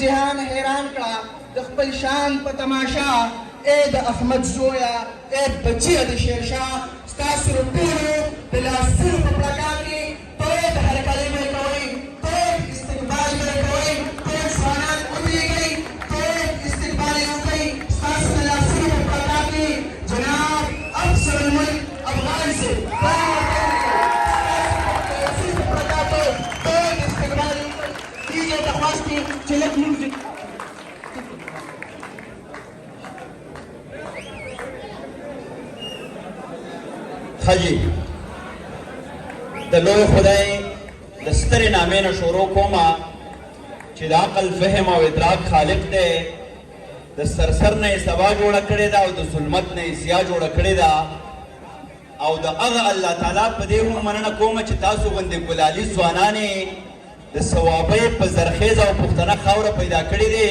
جهان حیران کړه د خپل شان په تماشا ای د احمد زویا ای بچیه د شیرشاه ستاسو د ټولو د لاسونو په پړکا کې توید هرکلۍ به کوئ توید استقبال به کوئ ټول ځوانان ودرېږئ توید استقبال یې وکړئ ستاسو د لاسونو په پړکا کې جناب افسر الملک افغان صاحب چلک موزیک خجی د لوی خدای د سترې نامې نه شروع کومه چې د عقل فهم او ادراک خالق دی د سرسر نه یې سبا جوړه کړې ده او د ظلمت نه یې ضیا جوړه کړې ده او د هغه الله تعالی په دې هم مننه کومه چې تاسو غوندې ګلالي ځوانانې د ثوابۍ په زرخیزه او پښتنه خاوره پیدا کړې دي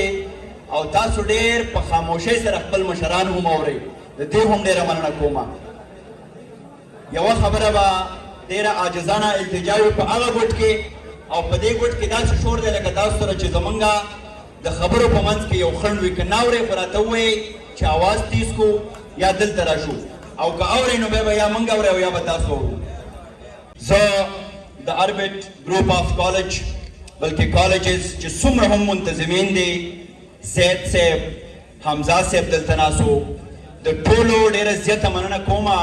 او تاسو ډېر په خاموشۍ سره خپل مشران هم اورئ د دې هم ډېره مننه کومه یوه خبره به ډېره عاجزانه التجا وي په هغه ګوټ کې او په دې ګوټ کې داسې شور دی لکه تاسو سره چې زمونږ د خبرو په منځ کې یو خنډ وي که نه اورئ خو راته ووایئ چې اواز تیز کو یا دلته راشو او که اورئ نو بیا به یا موږ اورئ او یا به تاسو اورو زه د اربټ ګروپ آف کالج بلکې کالجز چې څومره هم منتظمین دي زید صاحب حمزه صاحب دلته ناسو د ټولو ډېره زیاته مننه کومه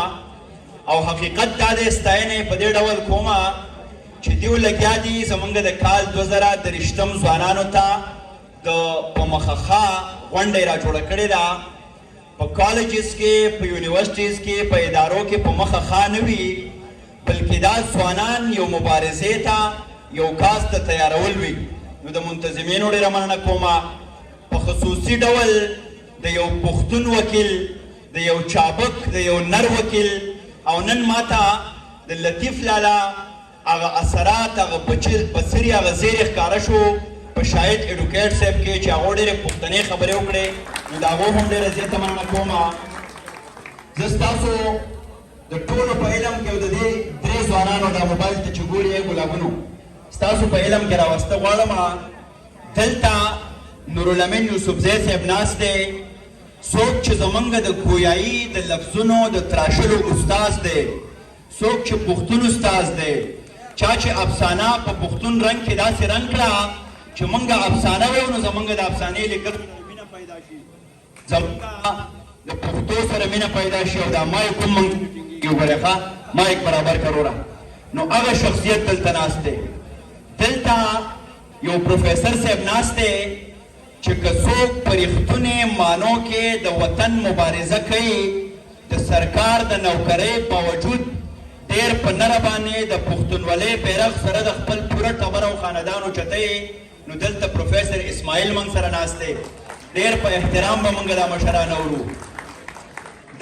او حقیقت دا دی ستاینه په دې ډول کومه چې دیو لګیا دي زمونږ د کال 2023 ځوانانو ته د په مخخه غونډه را جوړه کړې ده په کالجز کې په یونیورسټیز کې په ادارو کې په مخخه نه وي بلکې دا ځوانان یو مبارزې ته یو کاز ته تیارول وي نو د منتظمینو ډېره مننه کومه په خصوصي ډول د یو پښتون وکیل د یو چابک د یو نر وکیل او نن ماته د لطیف لالا هغه اثرات هغه بصري هغه زیرې ښکاره شو په شاهد ایډوکیټ صاحب کې چې هغو ډېرې پښتنې خبرې وکړې نو د هغو هم ډېره زیاته مننه کومه زه ستاسو د ټولو په علم کې او د دې درې ځوانانو دا موبایل ته چې ګوري ګلابونو ستاسو په علم کې راوسته غواړم دلته نورالامین یوسفزی صاحب ناست دی څوک چې زمونږ د ګویایي د لفظونو د تراشلو استاز دی څوک چې پښتون استاز دی چا چې افسانه په پښتون رنګ کې داسې رنګ کړه چې مونږ افسانه وایو نو زمونږ د افسانې لیکل مینه پیدا شي زمونږ د پښتو سره مینه پیدا شي او دا مایک هم مونږ یو ګورې مایک برابر کروره نو هغه شخصیت دلته ناست دی دلته یو پروفیسر صاحب ناست دی چې که څوک په ریښتونې معنو کې د وطن مبارزه کوي د سرکار د نوکرۍ باوجود ډېر په نره باندې د پښتونولۍ بیرغ سره د خپل پوره ټبر او خاندان اوچتوي نو دلته پروفیسر اسماعیل موږ سره ناست دی ډېر په احترام به موږ دا مشران اورو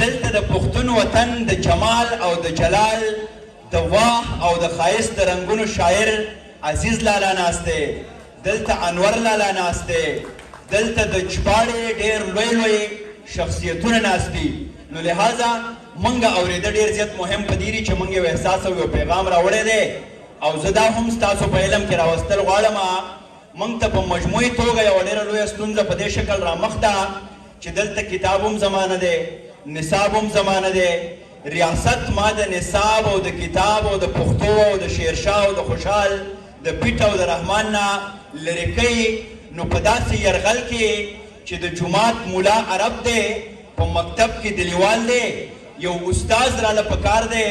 دلته د پښتون وطن د جمال او د جلال د واح او د ښایست د رنګونو شاعر عزیز لالا ناست دی دلته انور لالا ناست دی دلته د چپاړې ډېر لوی لوی شخصیتونه ناست دي نو لہذا موږ اورېده ډېر زیات مهم په دې دي چې موږ یو احساس او یو پیغام راوړی دی او زه دا هم ستاسو په علم کې راوستل غواړم موږ ته په مجموعي توګه یوه ډېره لویه ستونزه په دې شکل رامخ ده چې دلته کتاب هم زمانه دی نصاب هم زمانه دی ریاست ما د نصاب او د کتاب او د پښتو او د شیرشاه او د خوشحال د پیټ او د رحمان نه لرې کوي نو په داسې یرغل کې چې د جومات مولا عرب دی په مکتب کې دلیوال دی یو استاد راله پکار دی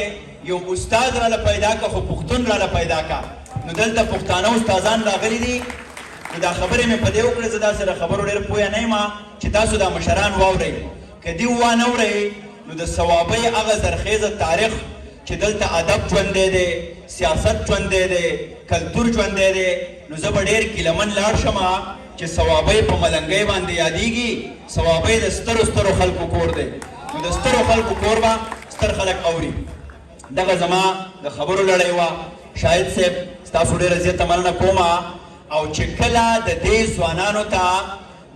یو استاد راله پیدا که خو پښتون راله پیدا که نو دلته پښتانه استادان راغلي دي نو دا خبرې مې په دې وکړې زه داسې د خبرو ډېر پوه نه یم چې تاسو دا مشران واورئ که دې وانه اورئ نو د ثوابۍ هغه زرخیزه تاریخ چې دلته ادب ژوندی دی سیاست ژوندی دی کلتور ژوندی دی نو زه به ډېر ګیلمن لاړ شم چې ثوابۍ په ملنګۍ باندې یادېږي ثوابۍ د سترو سترو خلکو کور دی نو د سترو خلکو کور به ستر خلک اوري دغه زما د خبرو لړۍ وه شاهد صاحب ستاسو ډېره زیاته مننه کومه او چې کله د دې ځوانانو ته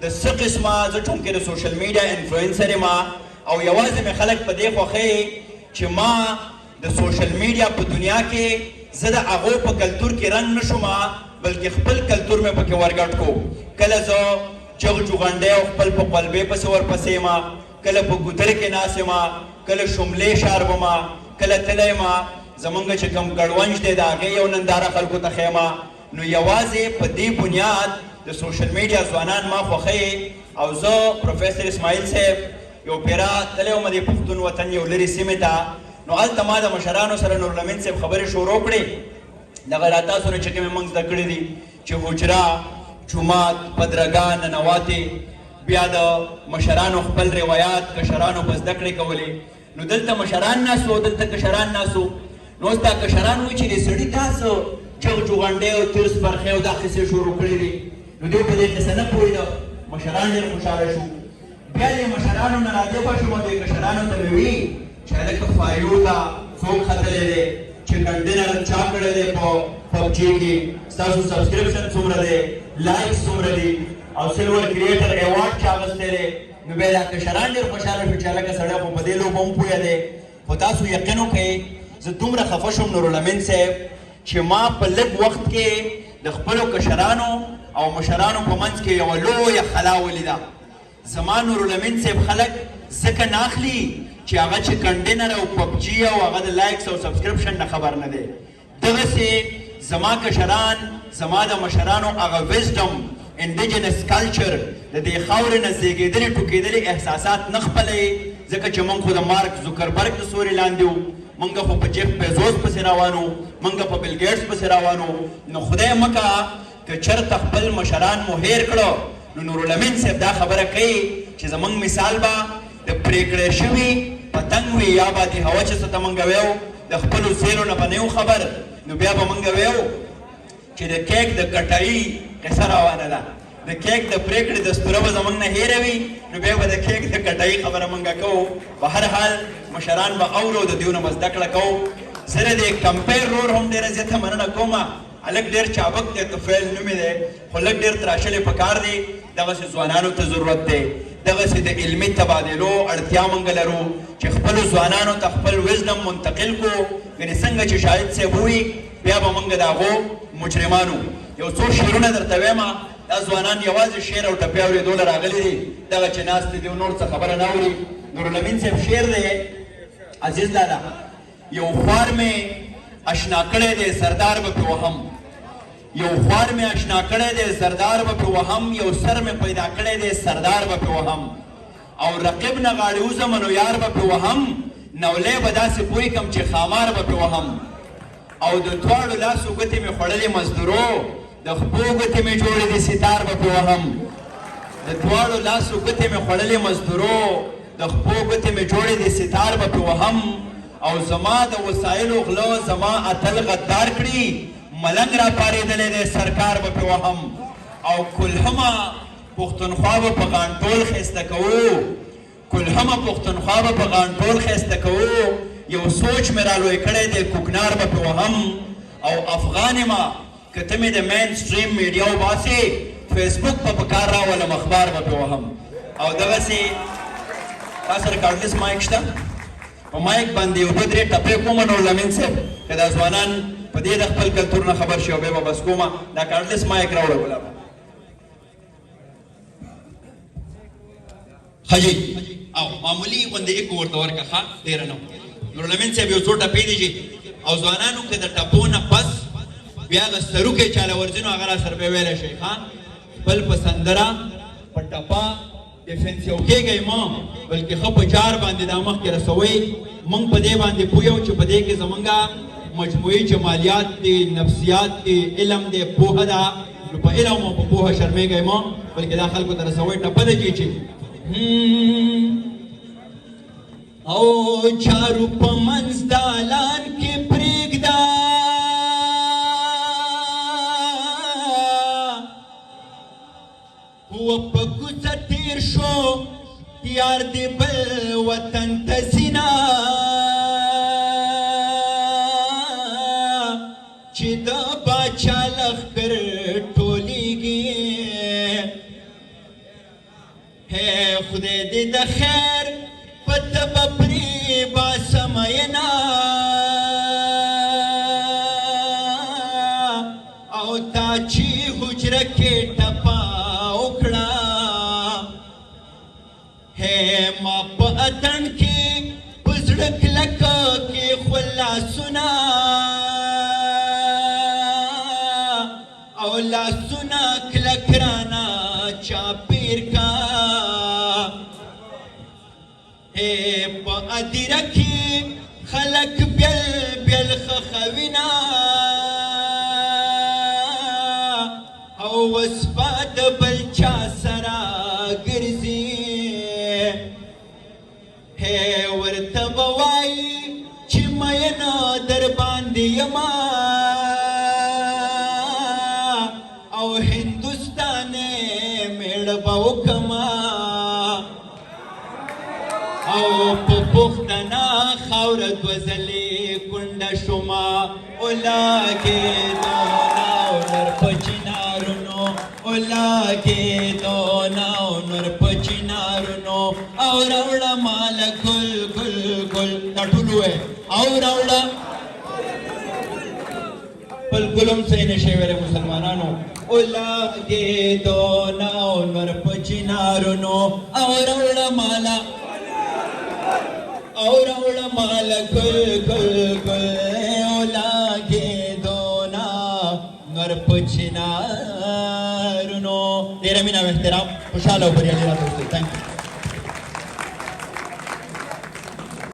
د څه قسمه زه چونکې د سوشل میډیا انفلوئنسر یم او یوازې مې خلک په دې خوښوي چې ما د سوشل میډیا په دنیا کې زه د هغو په کلتور کې رنګ نه شوم بلکې خپل کلتور مې پکې ورګډ کو کله زه جغ جوغنډی او خپل په قلبې پسې ورپسې یم، کله په ګودر کې ناست یم، کله شملې شاربم، کله تلی یم، زمونږ چې کوم ګړونج دی د هغې یو ننداره خلکو ته ښیم. نو یوازې په دې بنیاد د سوشل میډیا ځوانان ما خوښوي او زه پروفیسر اسماعیل صاحب یو پیره تلی وم د پښتون وطن یو لرې سیمې ته، نو هلته ما د مشرانو سره نورالامین صاحب خبرې شروع کړې دغه را تاسو نه چې کومې موږ زده کړي دي چې حجره، جومات، بدرګاه، ننواتې، بیا د مشرانو خپل روایات کشرانو په زده کړې کولې. نو دلته مشران ناست وو، دلته کشران ناست وو. نو اوس دا کشران وایي چې دې سړي دا څه جغ جوغنډۍ او ترس پرخې او دا قصې شروع کړي دي. نو دوی په دې قصه نه پوهېده. مشران ډېر خوشحاله شو. بیا دې مشرانو نه راجبه شوم او دې کشرانو ته مې وي چې هلکه فایو ته څوک ختلی دی، چې کنټینر چا کړی دی په پبجي کې، ستاسو سبسکرپشن څومره دی، لایکس څومره دي، او سلور کریټر ایوارډ چا اخیستی دی. نو بیا دا کشران ډېر خوشحاله شو چې هلکه سړی خو په دې لوبه هم پوهه دی. خو تاسو یقین وکړئ زه دومره خفه شوم نورالامین صاحب چې ما په لږ وخت کې د خپلو کشرانو او مشرانو په منځ کې یوه لویه خلا ولیده. زما نورالامین صاحب خلک ځکه نه اخلي چې هغه چې کنډینر او پبجي او هغه د لایکس او سبسکرپشن نه خبر نه دی. دغسې زما کشران، زما د مشرانو هغه وزډم، انډیجنس کلچر، د دې خاورې نه زیږېدلي ټوکېدلي احساسات نه خپلوي، ځکه چې موږ خو د مارک زوکربرګ د سوري لاندې وو، موږ خو په جیف بیزوس پسې روان وو، موږ په بیل ګیټس پسې روان وو. نو خدای مکه که چېرته خپل مشران مو هیر کړو نو نورالامین صاحب دا خبره کوي چې زموږ مثال به د پرې کړی شوي پتنګ وي یا به د هوا چې څه ته موږ ویو د خپلو سیلو نه به نه یو خبر. نو بیا به موږ ویو چې د کیک د کټایي قصه روانه ده، د کیک د پرېکړې دستوره به زموږ نه هیره وي، نو بیا به د کیک د کټایي خبره موږ کوو. په هر حال مشران به اورو، د دیو نه به زده کړه کوو. زه د کمپیر رور هم ډېره زیاته مننه کوم. هلک ډېر چابک دی، طفیل نومې دی، خو لږ ډېر تراشلی پکار دی. دغسې ځوانانو ته ضرورت دی، دغسې د علمي تبادلو اړتیا موږ لرو چې خپلو ځوانانو ته خپل وزډم منتقل کړو. یعنې څنګه چې شاهد صاحب ووایي بیا به موږ د هغو مجرمانو یو څو شعرونه درته وایم. دا ځوانان یوازې شعر او ټپې اورېدو له راغلي دي، دغه چې ناست دي نور څه خبره نه اوري. نورالامین صاحب شعر دی عزیز لالا، یو خوار مې اشنا کړی دی سردار به پې وهم، یو خوار مې اشنا کړی دی سردار به پې وهم، یو سر مې پیدا کړی دی سردار به پې وهم، او رقیب نه غاړې وځم نو یار به پې وهم، نولی به داسې پوی کم چې خامار به پې وهم، او د دواړو لاسو ګوتې مې خوړلې مزدورو، د خپو ګوتې مې جوړې دي ستار به پې وهم، د دواړو لاسو ګوتې مې خوړلې مزدورو، د خپو ګوتې مې جوړې دي ستار به پې وهم، او زما د وسایلو غله زما اتل غدار کړي، ملنګ را پارېدلی دی سرکار به پې وهم، او کلهمه پښتونخوا به په غانټول ښایسته کوو، کلهمه پښتونخوا به په غانټول ښایسته کوو، یو سوچ مې رالوی کړی دی کوکنار به پې وهم، او افغان یمه که ته مې د مین سټریم میډیا وباسې فیسبوک په کار راولم اخبار به پې وهم. او دغسې تا سره کارډلیس مایک شته؟ په مایک باندې یو دوه درې ټپې کوم نورالامین صاحب که دا ځوانان په دې د خپل کلتور نه خبر شي او بیا به بس کومه دا کارډلیس مایک راوړه ګلابه. ښه جی او معمولي غوندې ایکو ورته ورکړه ښه ډېره نه نورالامین صاحب یو څو ټپې دي جي او ځوانانو که د ټپو نه پس بیا هغه سروکی چاله ورځي نو هغه را سره بیا ویلی شئ ښه خپل په سندره په ټپه ډیفنس یو کېږئ مه بلکې ښه په جار باندې دا مخکې رسوئ موږ په دې باندې پوه یو چې په دې کې زمونږ مجموعي جمالیات دي نفسیات دي علم دی پوهه ده نو په علم او په پوهه شرمېږئ مه بلکې دا خلکو ته رسوئ ټپه ده چې او چارو په منځ دالان کې پرېږده و په کوڅه تېر شو یار دې بل وطن ته ځینه چې د باچا لښکر ټولېږي هی خدای دې د خیر په ته به پرې باسه مینه او تا چې حجره کې ټپه وکړه ما په اتڼ کې په زړه کلکه کې خلاسونه او لاسونه کلک رانه چاپېر کا په ادیره کې خلک بیل بیل خخوینه او وسپا د بل چا سره ګرځي ورته به وایي چې مینه در باندې یما او هندوستان میړه به وکما او په پښتنه خاوره دوه ځلې کونډه شومه ولاګېدو نو نور په چنارونو ولاګېدو نو نور په چنارونو او راوړه ماله ګل ګل ګل دا ټول ووایه او راوړه بل ګلم صحیح نشي ویلی مسلمانانو ولاګېدو نو نور په چنارونو او راوړه ماله او راوړه ماله ګل ګل ګل ولاګېدو نور په چنارونو ډېره مینه او احترام خوشحاله او بریالي راته اوسئ.